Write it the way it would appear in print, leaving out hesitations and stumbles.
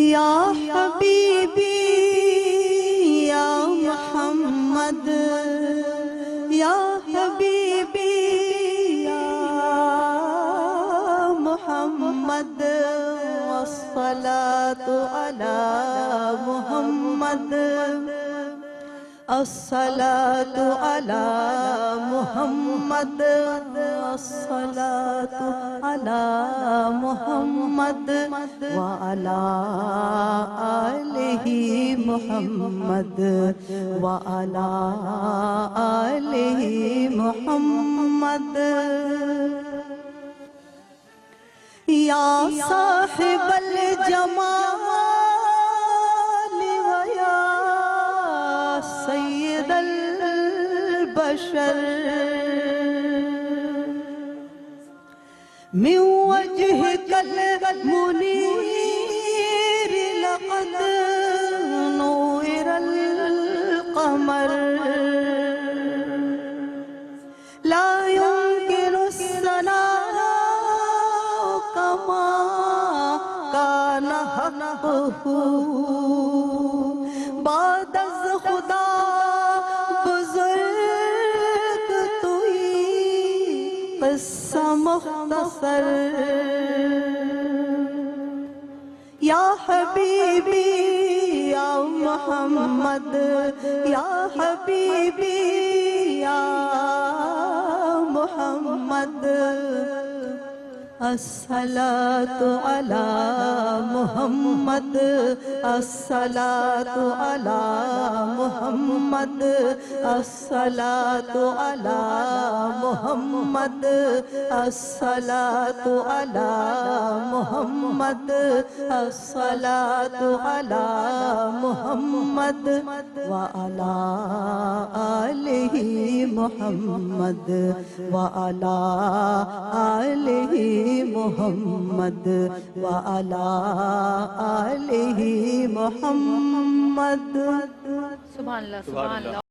یا حبیبی یا محمد یا حبیبی یا محمد والصلاة علی محمد الصلاة علی محمد الصلاة علی محمد وعلی آلہ محمد وعلی آلہ محمد یا صاحب الجمال ویا سید البشر من وجهك المنير لقد نور القمر لا يمكن الثناء كما كان حقه بعد از خدا بزرگ توئی قصہ مختصر یا حبیبی یا محمد یا حبیبی یا محمد الصلاة علی محمد الصلاة علی محمد الصلاة علی محمد الصلاة علی محمد الصلاة علی محمد وعلی آلہ محمد وعلی آلہ محمد وعلی آلہ محمد. سبحان اللہ.